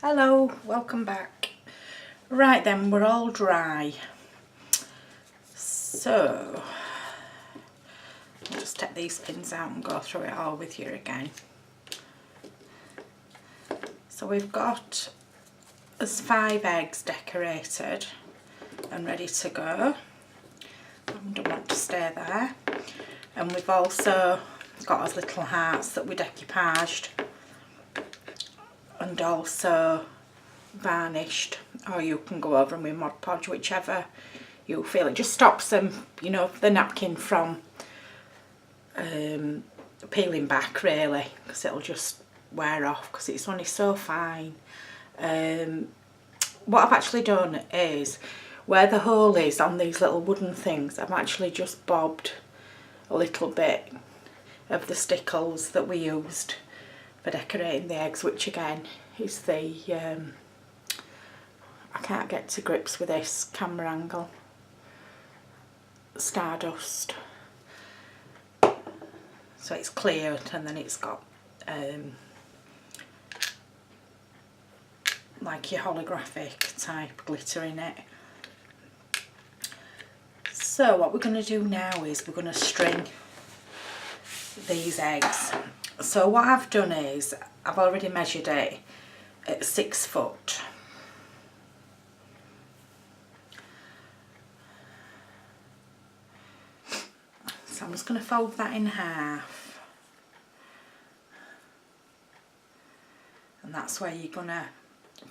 Hello, welcome back. Right then, we're all dry. So, I'll just take these pins out and go through it all with you again. So we've got us 5 eggs decorated and ready to go. I don't want to stay there. And we've also got us little hearts that we decoupaged and also varnished, or you can go over them with Mod Podge, whichever you feel. It just stops them, you know, the napkin from peeling back really, because it'll just wear off because it's only so fine. What I've actually done is, where the hole is on these little wooden things, I've actually just bobbed a little bit of the stickles that we used for decorating the eggs, which again is the I can't get to grips with this camera angle, Stardust. So it's cleared and then it's got like your holographic type glitter in it. So what we're going to do now is we're going to string these eggs. So what I've done is I've already measured it at 6 foot. So I'm just going to fold that in half, and that's where you're going to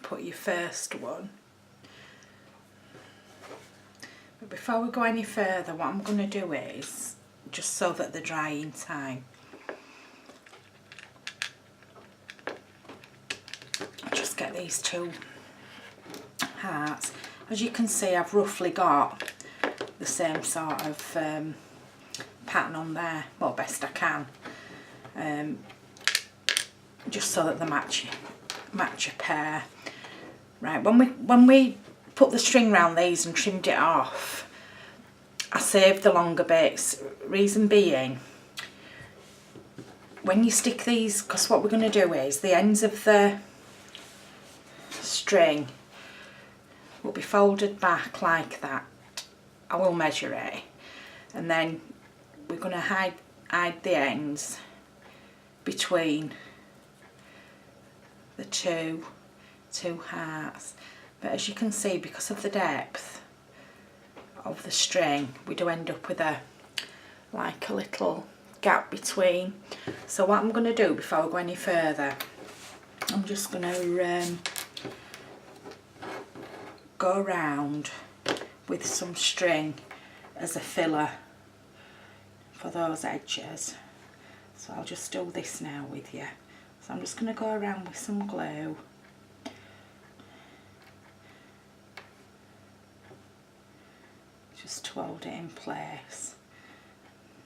put your first one. But before we go any further, what I'm going to do is, just so that they're dry in time, just get these 2 hearts. As you can see, I've roughly got the same sort of pattern on there, well, best I can, just so that they match a pair. Right, when we put the string round these and trimmed it off, I saved the longer bits. Reason being, when you stick these, because what we're going to do is the ends of the string will be folded back like that. I will measure it, and then we're going to hide the ends between the two hearts. But as you can see, because of the depth of the string, we do end up with like a little gap between. So what I'm going to do before I go any further, I'm just going to go around with some string as a filler for those edges. So I'll just do this now with you. So I'm just going to go around with some glue, just to hold it in place,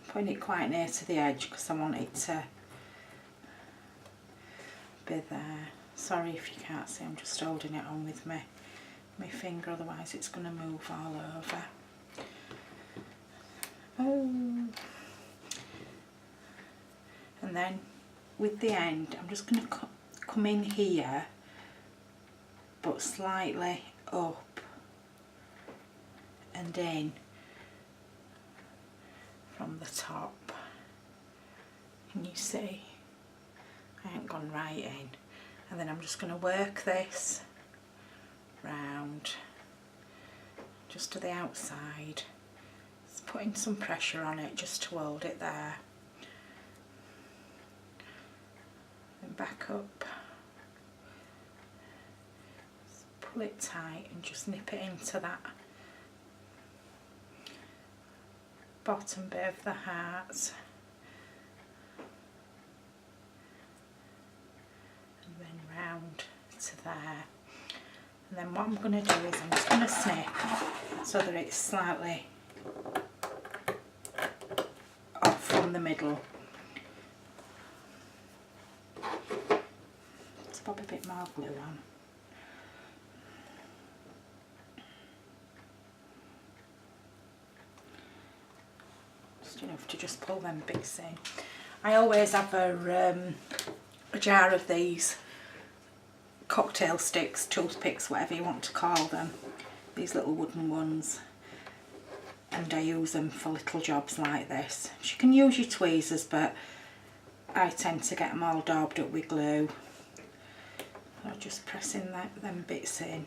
putting it quite near to the edge because I want it to be there. Sorry if you can't see, I'm just holding it on with my finger, otherwise it's going to move all over. Oh. And then with the end, I'm just going to come in here, but slightly up and in from the top. Can you see? I ain't gone right in. And then I'm just going to work this round just to the outside. Just putting some pressure on it just to hold it there. And back up. Just pull it tight and just nip it into that bottom bit of the heart. And then round to there. And then what I'm going to do is I'm just going to snip so that it's slightly off from the middle. Let's pop a bit more glue on. Just enough to just pull them bits in. I always have a jar of these cocktail sticks, toothpicks, whatever you want to call them, these little wooden ones, and I use them for little jobs like this. You can use your tweezers, but I tend to get them all daubed up with glue. So just pressing them bits in,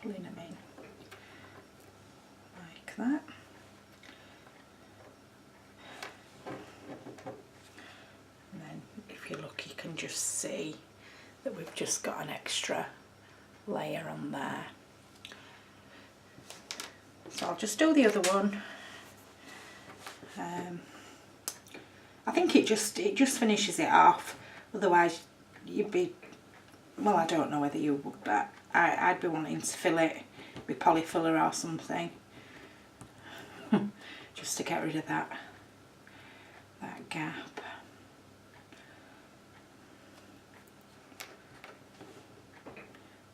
pulling them in like that. And then if you look, you can just see that we've just got an extra layer on there. So I'll just do the other one. I think it just finishes it off. Otherwise, you'd be, well, I don't know whether you would, but I'd be wanting to fill it with polyfiller or something, just to get rid of that gap.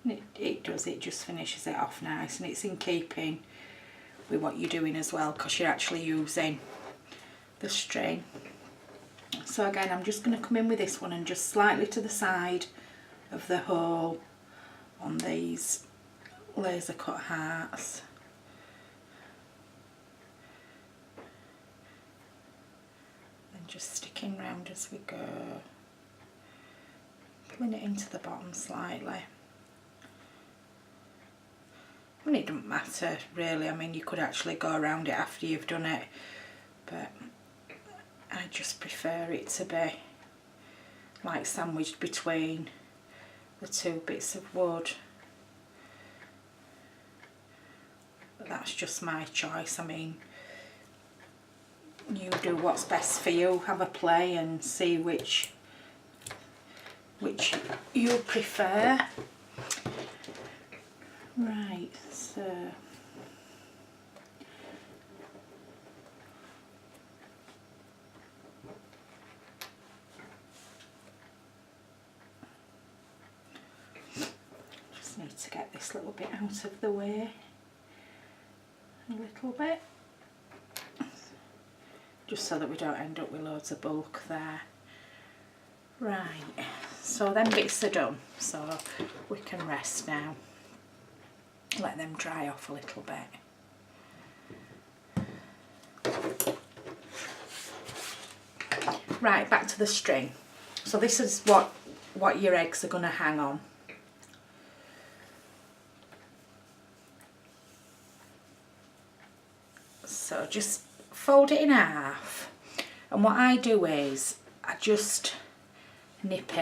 And it does, it just finishes it off nice, and it's in keeping with what you're doing as well, because you're actually using the string. So again, I'm just going to come in with this one and just slightly to the side of the hole on these laser cut hearts. And just sticking round as we go, pulling it into the bottom slightly. I mean, it doesn't matter really, I mean, you could actually go around it after you've done it, but I just prefer it to be like sandwiched between the two bits of wood. But that's just my choice. I mean, you do what's best for you, have a play and see which you prefer. Right, so just need to get this little bit out of the way a little bit, just so that we don't end up with loads of bulk there. Right, so them bits are done, so we can rest now. Let them dry off a little bit. Right, back to the string. So this is what your eggs are going to hang on. So just fold it in half, and what I do is I just nip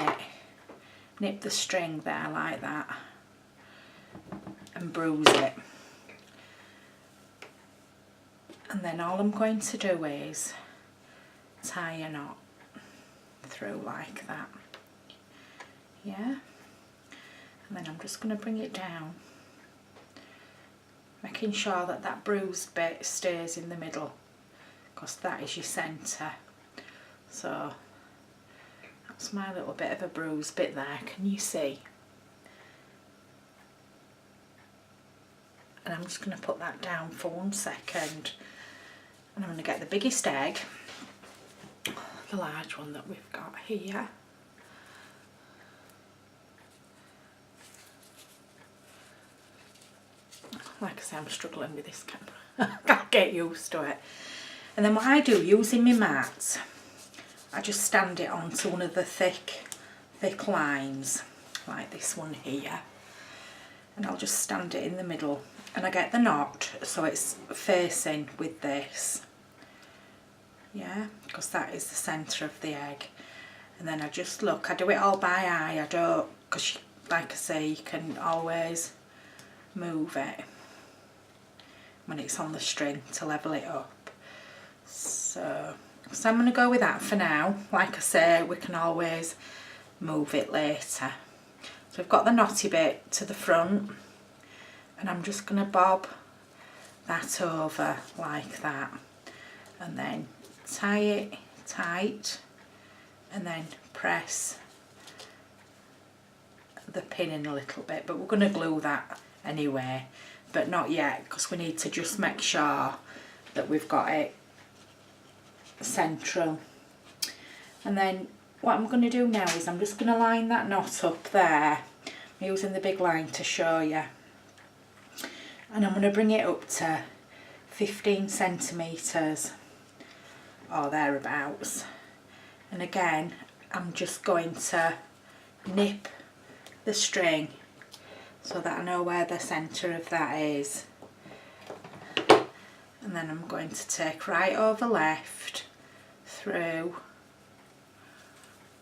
the string there like that and bruise it, and then all I'm going to do is tie a knot through like that, yeah, and then I'm just going to bring it down, making sure that that bruised bit stays in the middle, because that is your centre. So that's my little bit of a bruised bit there, can you see? And I'm just going to put that down for 1 second, and I'm going to get the biggest egg, the large one that we've got here, like I say, I'm struggling with this camera. I can't get used to it. And then what I do, using my mat, I just stand it onto one of the thick lines, like this one here, and I'll just stand it in the middle, and I get the knot so it's facing with this, yeah, because that is the centre of the egg. And then I just look, I do it all by eye, I don't, because like I say, you can always move it when it's on the string to level it up. So I'm going to go with that for now. Like I say, we can always move it later. So we've got the knotty bit to the front, and I'm just going to bob that over like that, and then tie it tight, and then press the pin in a little bit, but we're going to glue that anyway, but not yet, because we need to just make sure that we've got it central. And then what I'm going to do now is I'm just going to line that knot up there. I'm using the big line to show you. And I'm going to bring it up to 15 centimetres or thereabouts. And again, I'm just going to nip the string so that I know where the centre of that is. And then I'm going to take right over left through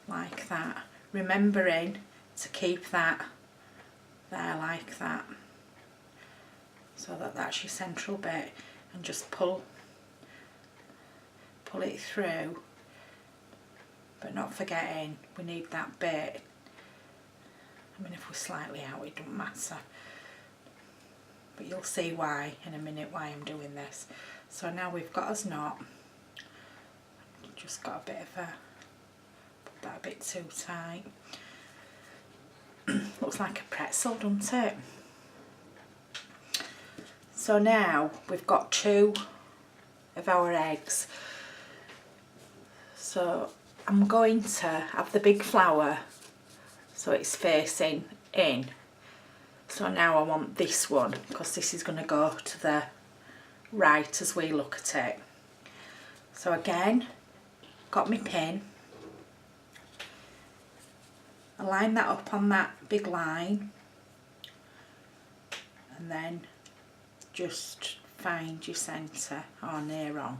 like that, remembering to keep that there like that, so that that's your central bit, and just pull it through, but not forgetting we need that bit. I mean, if we're slightly out it doesn't matter, but you'll see why in a minute why I'm doing this. So now we've got us knot, just got a bit of a, put that a bit too tight. Looks like a pretzel, doesn't it? So now we've got 2 of our eggs. So I'm going to have the big flower so it's facing in. So now I want this one, because this is going to go to the right as we look at it. So again, got my pin. I line that up on that big line, and then just find your centre or near on.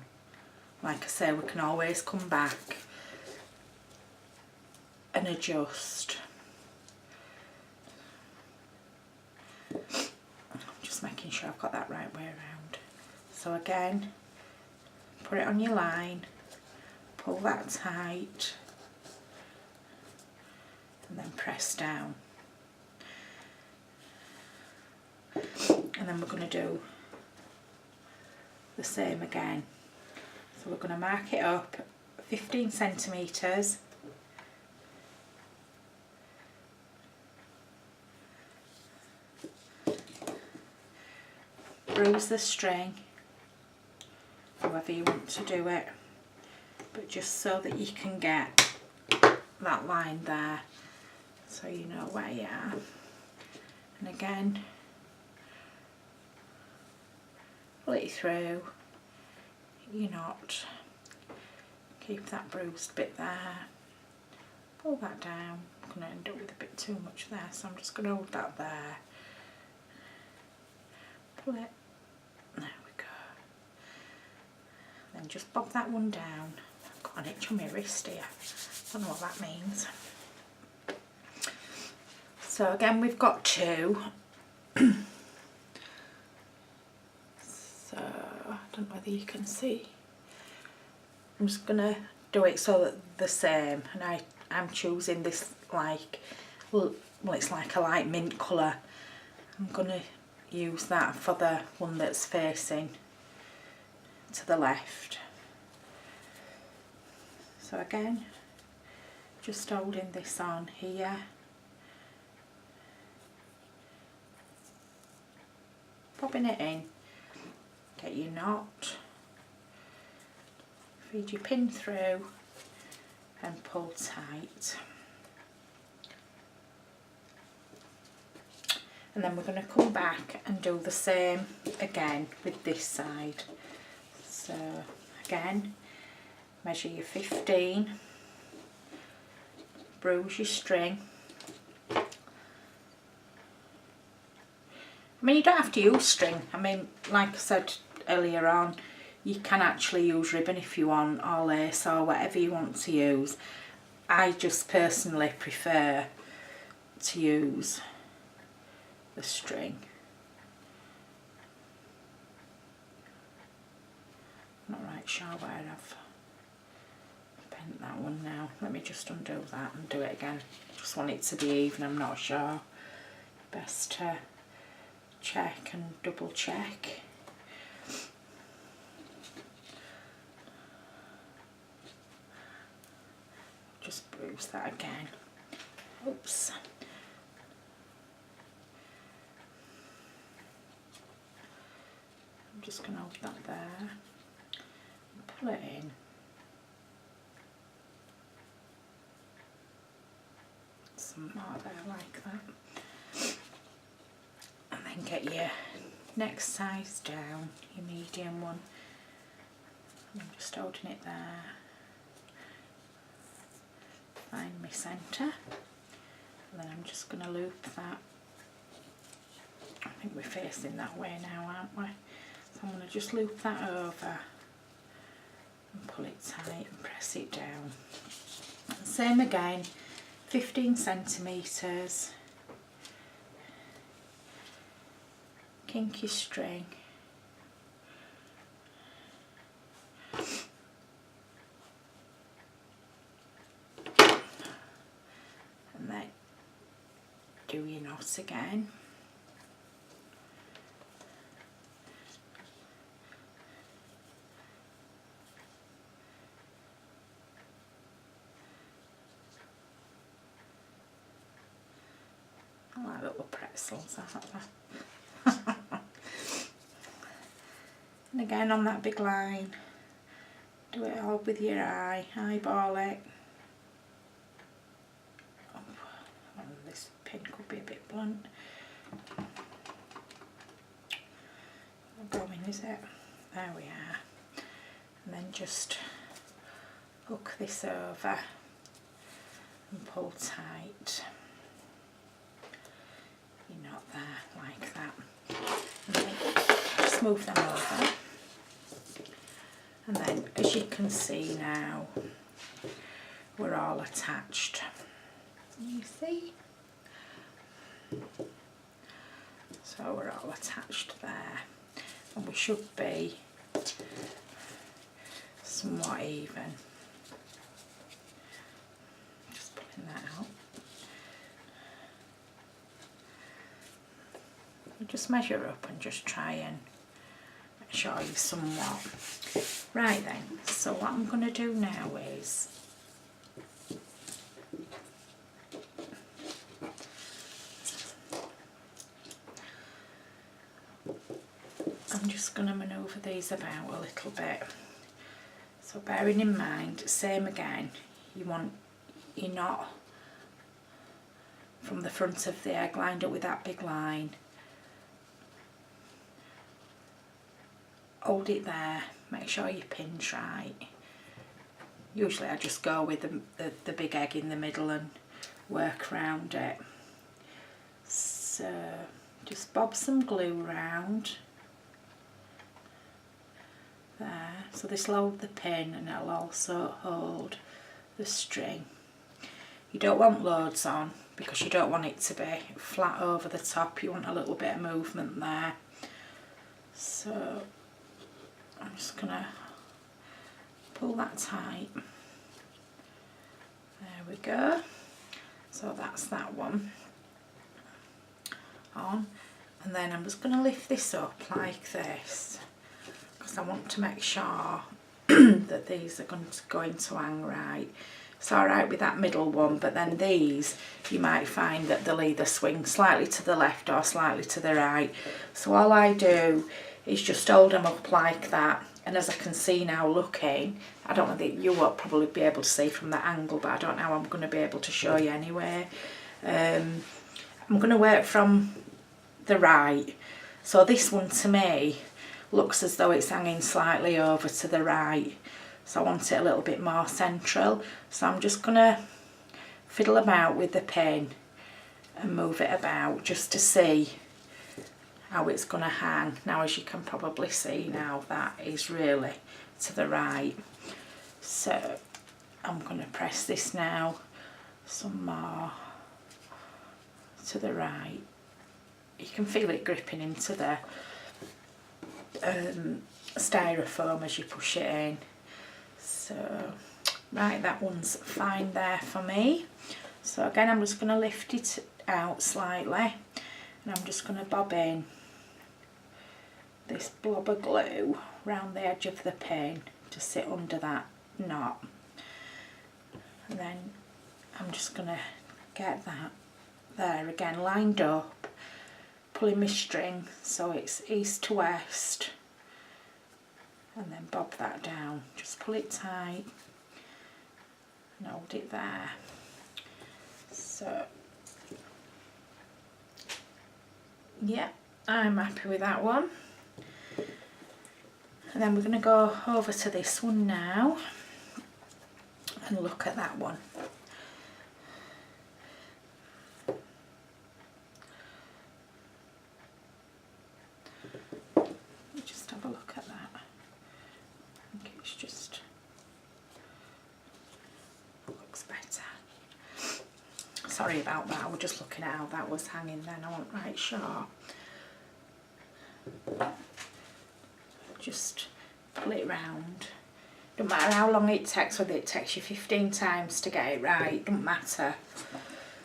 Like I say, we can always come back and adjust. Just making sure I've got that right way around. So again, put it on your line, pull that tight, and then press down. And then we're going to do the same again. So we're going to mark it up 15 centimetres. Bruise the string, however you want to do it, but just so that you can get that line there, so you know where you are. And again, pull it through your knot, keep that bruised bit there, pull that down. I'm going to end up with a bit too much there, so I'm just going to hold that there, pull it, there we go, then just bob that one down. I've got an itch on my wrist here, don't know what that means. So again, we've got 2. So I don't know whether you can see. I'm just gonna do it so that they're the same, and I'm choosing this like, well, it's like a light mint colour. I'm gonna use that for the one that's facing to the left. So again, just holding this on here, popping it in, get your knot, feed your pin through and pull tight. And then we're going to come back and do the same again with this side. So again, measure your 15, bruise your string. I mean, you don't have to use string. I mean, like I said earlier on, you can actually use ribbon if you want, or lace, or whatever you want to use. I just personally prefer to use the string. I'm not right sure where I've bent that one now. Let me just undo that and do it again. Just want it to be even, I'm not sure. Best to check and double check. Just bruise that again. Oops. I'm just going to hold that there and pull it in. some more there like that. And then get your next size down, your medium one. I'm just holding it there. Find my centre. And then I'm just going to loop that. I think we're facing that way now, aren't we? So I'm going to just loop that over and pull it tight and press it down. And same again, 15 centimetres, kinky string, and then do your knot again. I like little pretzels, aren't they? And again on that big line, do it all with your eye, eyeball it. Oh, this pin could be a bit blunt. Not going, is it? There we are. And then just hook this over and pull tight. Your knot there, like that. And then just move them over. And then, as you can see now, we're all attached. You see? So we're all attached there. And we should be somewhat even. Just pulling that out. Just measure up and just try and make sure you're somewhat. Right then, so what I'm going to do now is I'm just going to manoeuvre these about a little bit. So bearing in mind, same again, you want your knot from the front of the egg lined up with that big line. Hold it there, make sure your pin's right. Usually I just go with the big egg in the middle and work around it. So just bob some glue round there. So this will hold the pin and it'll also hold the string. You don't want loads on because you don't want it to be flat over the top. You want a little bit of movement there. So I'm just going to pull that tight. There we go. So that's that one on. And then I'm just going to lift this up like this because I want to make sure that these are going to hang right. It's alright with that middle one, but then these you might find that they'll either swing slightly to the left or slightly to the right. So all I do is just hold them up like that, and as I can see now looking, I don't know that you won't probably be able to see from that angle, but I don't know how I'm going to be able to show you anyway. I'm going to work from the right, so this one to me looks as though it's hanging slightly over to the right, so I want it a little bit more central. So I'm just going to fiddle about with the pin and move it about just to see how it's going to hang. Now, as you can probably see now, that is really to the right. So I'm going to press this now some more to the right. You can feel it gripping into the styrofoam as you push it in. So right, that one's fine there for me. So again, I'm just going to lift it out slightly and I'm just going to bob in this blob of glue round the edge of the pin to sit under that knot, and then I'm just going to get that there again lined up, pulling my string so it's east to west, and then bob that down, just pull it tight and hold it there. So Yeah, I'm happy with that one. And then we're going to go over to this one now and look at that one. Just have a look at that. I think it's just looks better. Sorry about that, I was just looking at how that was hanging then, I wasn't right sure. Just pull it round. Don't matter how long it takes, whether it takes you 15 times to get it right, don't matter.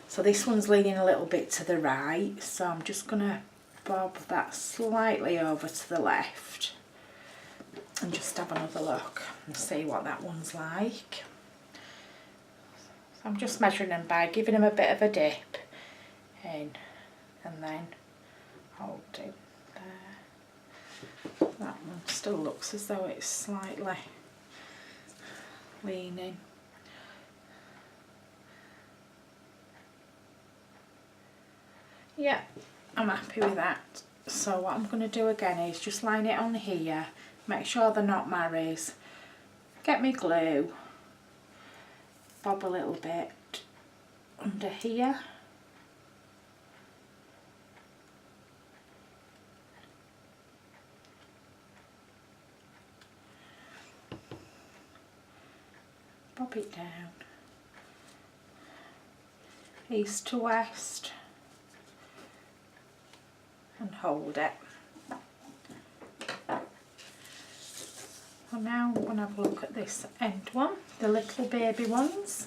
So this one's leaning a little bit to the right, so I'm just going to bob that slightly over to the left and just have another look and see what that one's like. So I'm just measuring them by giving them a bit of a dip in and then hold it there. That one still looks as though it's slightly leaning. Yeah, I'm happy with that. So what I'm going to do again is just line it on here, make sure they're not marries, get me glue, bob a little bit under here, bob it down, east to west, and hold it. Well, now I'm going to have a look at this end one, the little baby ones.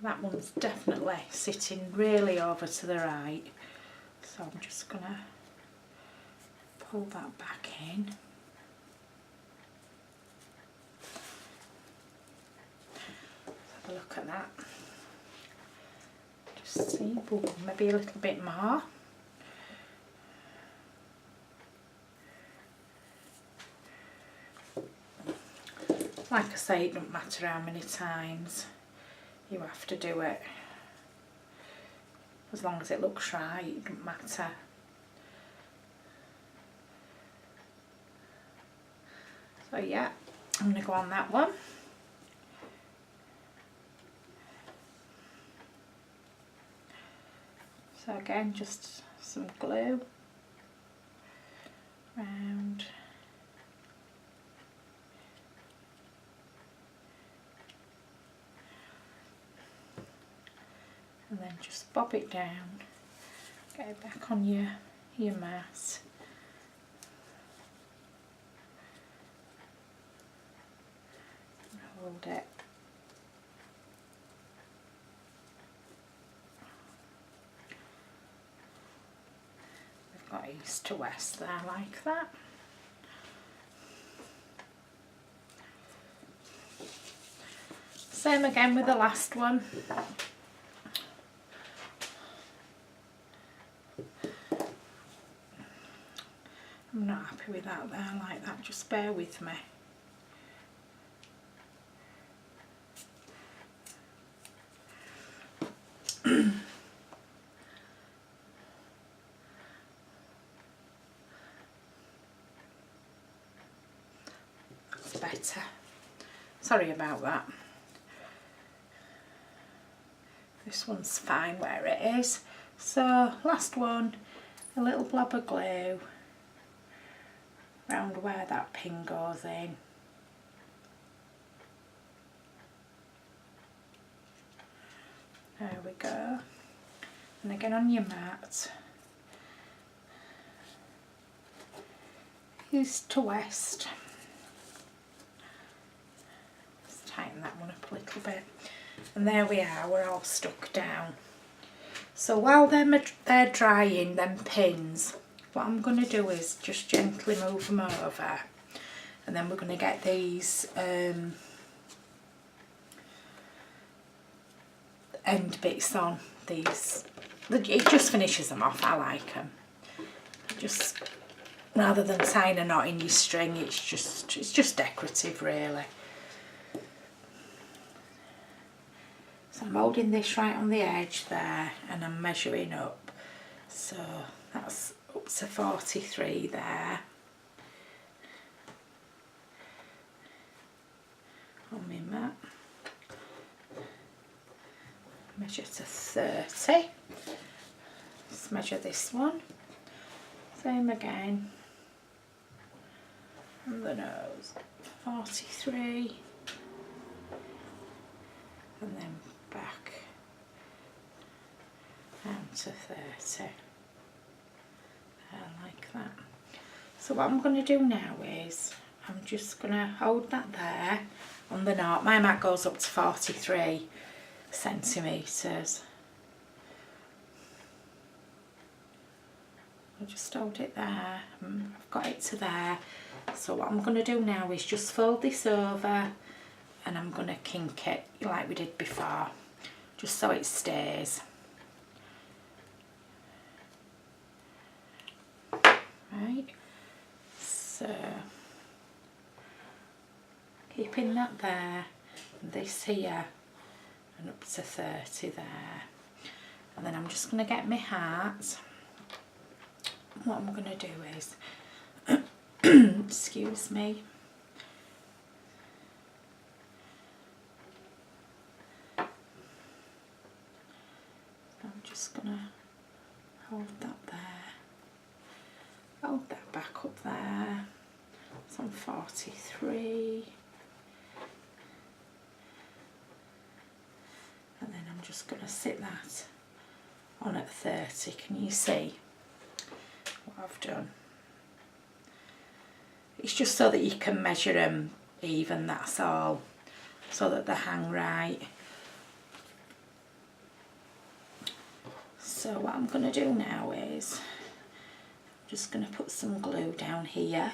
That one's definitely sitting really over to the right, so I'm just going to pull that back in. Let's have a look at that. Just see, ooh, maybe a little bit more. Like I say, it doesn't matter how many times you have to do it. As long as it looks right, it doesn't matter. So yeah, I'm going to go on that one. So again, just some glue round. And then just bob it down, get it back on your mat. And hold it. We've got east to west there like that. Same again with the last one. I'm not happy with that there like that, just bear with me. That's better. Sorry about that. This one's fine where it is. So last one, a little blob of glue round where that pin goes in. There we go. And again on your mat, east to west. Let's tighten that one up a little bit. And there we are, we're all stuck down. So while they're drying, them pins, what I'm going to do is just gently move them over, and then we're going to get these end bits on these. It just finishes them off, I like them. Just rather than tying a knot in your string, it's just decorative really. So I'm holding this right on the edge there and I'm measuring up. So that's up to 43 there. On my mat. Measure to 30. Let's measure this one. Same again. And the nose, 43. And then back down to 30. Like that. So what I'm going to do now is I'm just going to hold that there on the knot. My mat goes up to 43 centimetres. I'll just hold it there. I've got it to there. So what I'm going to do now is just fold this over and I'm going to kink it like we did before, just so it stays. Right, so keeping that there, this here, and up to 30 there. And then I'm just going to get my heart. What I'm going to do is, excuse me, I'm just going to hold that there. Hold that back up there. It's on 43. And then I'm just going to sit that on at 30. Can you see what I've done? It's just so that you can measure them even, that's all, so that they hang right. So what I'm going to do now is just going to put some glue down here,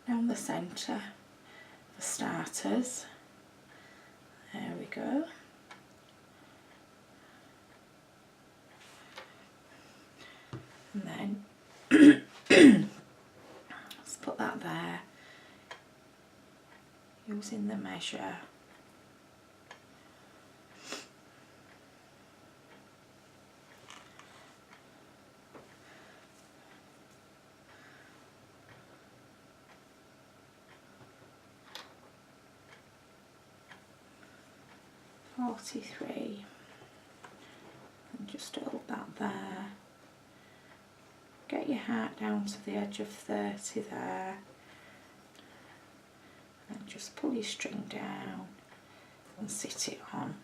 down the centre for starters. There we go. And then let's put that there, using the measure. .43, and just hold that there. Get your heart down to the edge of 30 there, and just pull your string down and sit it on.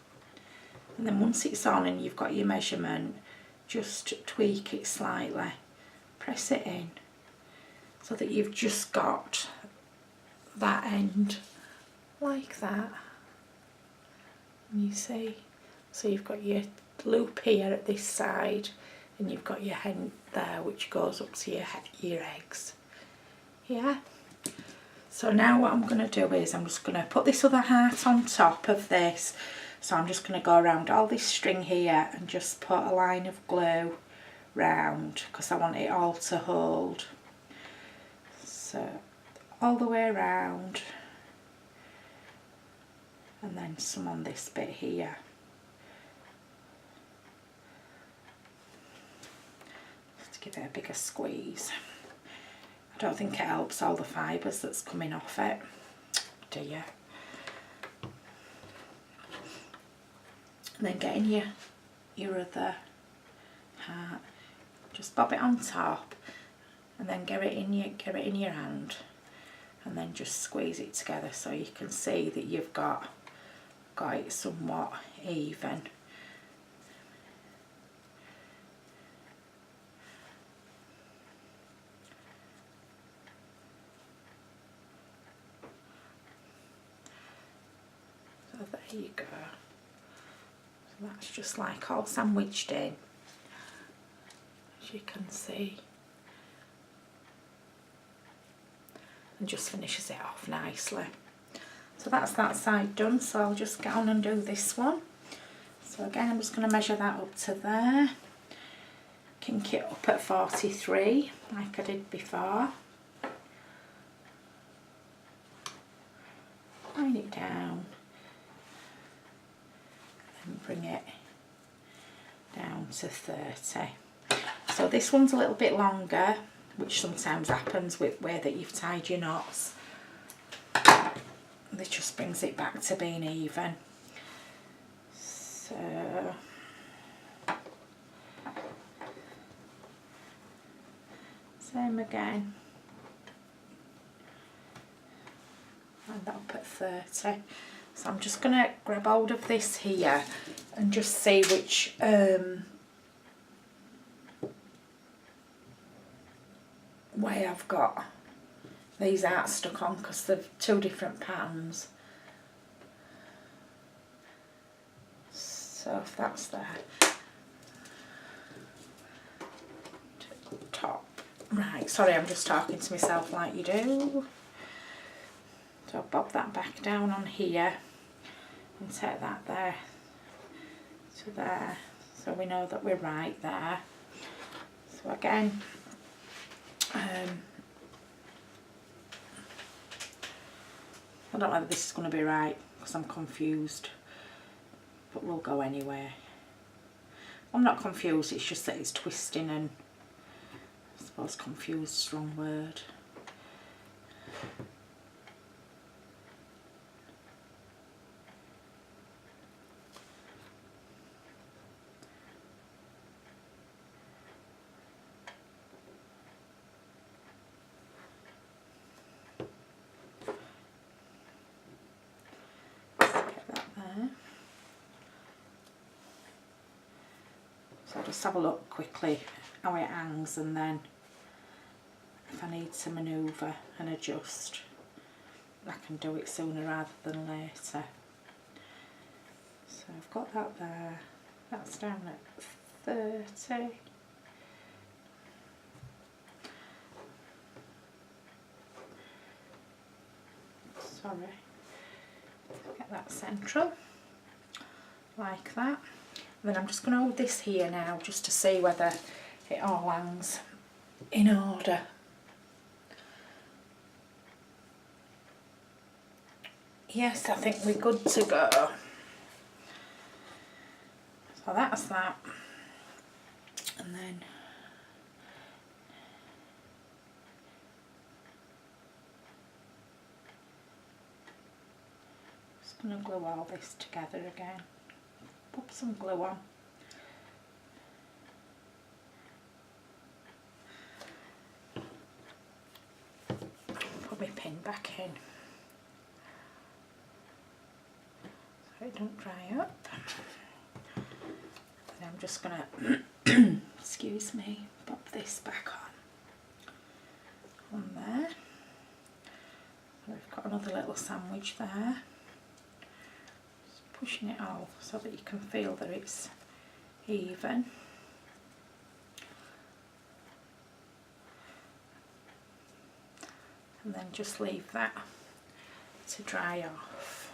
And then once it's on and you've got your measurement, just tweak it slightly, press it in so that you've just got that end like that. You see, so you've got your loop here at this side and you've got your hen there which goes up to your eggs. Yeah, so now what I'm going to do is I'm just going to put this other heart on top of this. So I'm just going to go around all this string here and just put a line of glue round because I want it all to hold. So all the way around. And then some on this bit here. Just to give it a bigger squeeze. I don't think it helps all the fibres that's coming off it, do you? And then getting your other heart, just bob it on top, and then get it in your hand, and then just squeeze it together so you can see that you've got it somewhat even. So there you go. So that's just like all sandwiched in, as you can see, and just finishes it off nicely. So that's that side done, so I'll just get on and do this one. So again, I'm just going to measure that up to there, kink it up at 43 like I did before, line it down, and bring it down to 30. So this one's a little bit longer, which sometimes happens with where that you've tied your knots. This just brings it back to being even. So same again, and up at 30. So I'm just going to grab hold of this here and just see which way I've got these out stuck on, because they're 2 different patterns. So if that's there, top. Right, sorry, I'm just talking to myself like you do. So I'll bob that back down on here and take that there to there, so we know that we're right there. So again, I don't know whether this is going to be right because I'm confused, but we'll go anyway. I'm not confused, it's just that it's twisting, and I suppose confused is a strong word. So I'll just have a look quickly how it hangs, and then if I need to manoeuvre and adjust, I can do it sooner rather than later. So I've got that there, that's down at 30. Sorry, get that central, like that. And then I'm just going to hold this here now just to see whether it all hangs in order. Yes, I think we're good to go. So that's that. And then just going to glue all this together again. Put some glue on. Put my pin back in so it don't dry up. And I'm just gonna excuse me, pop this back on there. We've got another little sandwich there. Pushing it off so that you can feel that it's even. And then just leave that to dry off.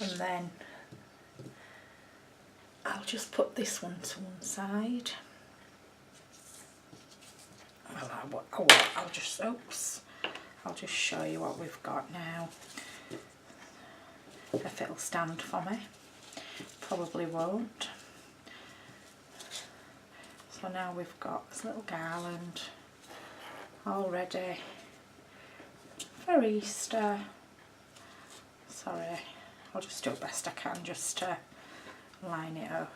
And then I'll just put this one to one side. Well, I'll just show you what we've got now. If it'll stand for me, probably won't. So now we've got this little garland all ready for Easter. Sorry, I'll just do it best I can just to line it up.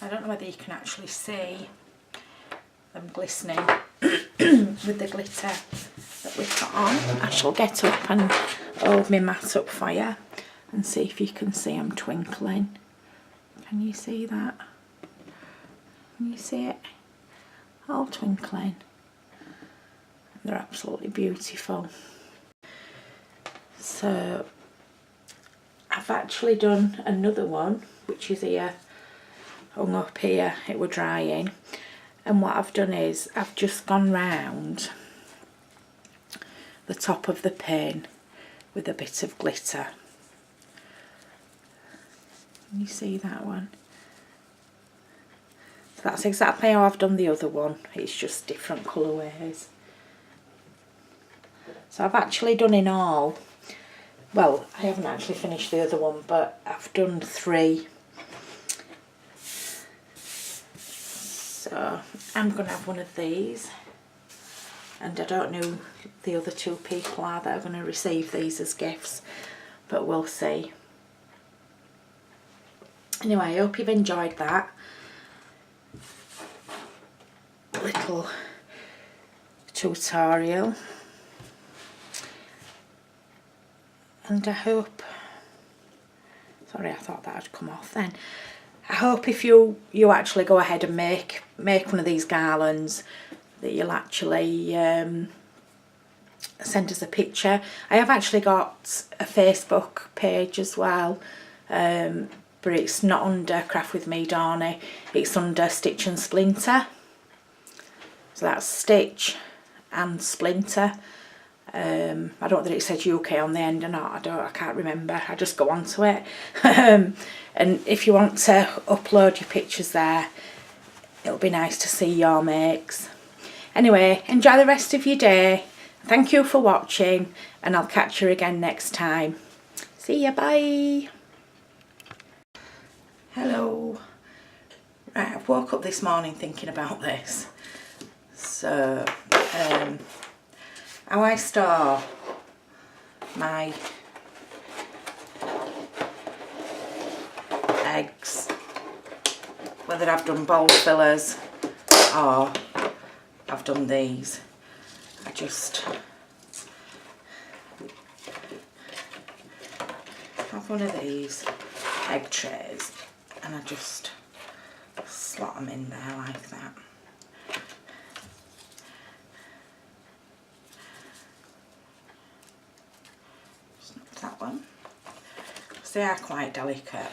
I don't know whether you can actually see them glistening with the glitter that we've got on. I shall get up and hold my mat up for you and see if you can see them twinkling. Can you see that? Can you see it? All twinkling. They're absolutely beautiful. So I've actually done another one, which is here, hung up here, it were drying. And what I've done is I've just gone round the top of the pin with a bit of glitter. Can you see that one? So that's exactly how I've done the other one, it's just different colourways. So I've actually done in all well, I haven't actually finished the other one, but I've done 3. So I'm going to have one of these, and I don't know who the other 2 people are that are going to receive these as gifts, but we'll see. Anyway, I hope you've enjoyed that little tutorial, and I hope, sorry, I thought that had come off then. I hope if you actually go ahead and make one of these garlands, that you'll actually send us a picture. I have actually got a Facebook page as well, but it's not under Craft with me Dawne, it's under Stitch and Splinter. So that's Stitch and Splinter. I don't know that it says UK on the end or not, I can't remember, I just go on to it. And if you want to upload your pictures there, it'll be nice to see your makes. Anyway, enjoy the rest of your day. Thank you for watching, and I'll catch you again next time. See ya, bye. Hello. Right, I've woke up this morning thinking about this. So, how I store my eggs, whether I've done bowl fillers or I've done these, I just have one of these egg trays and I just slot them in there like that. That one, because they are quite delicate.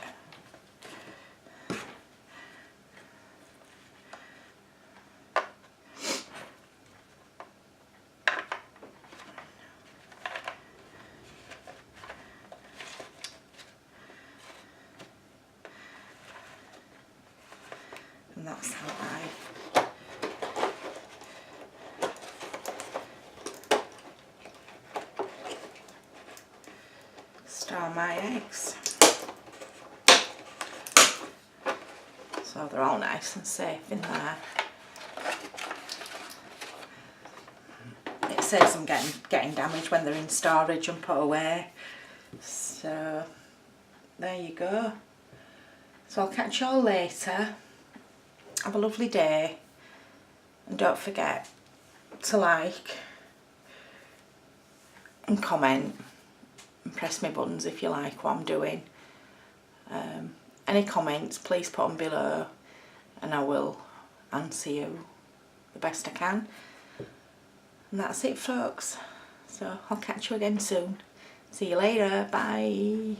And that's how I store my eggs, so they're all nice and safe in there. It saves them getting damaged when they're in storage and put away. So there you go. So I'll catch you all later. Have a lovely day, and don't forget to like and comment and press my buttons if you like what I'm doing. Any comments, please put them below and I will answer you the best I can. And that's it, folks. So I'll catch you again soon. See you later. Bye.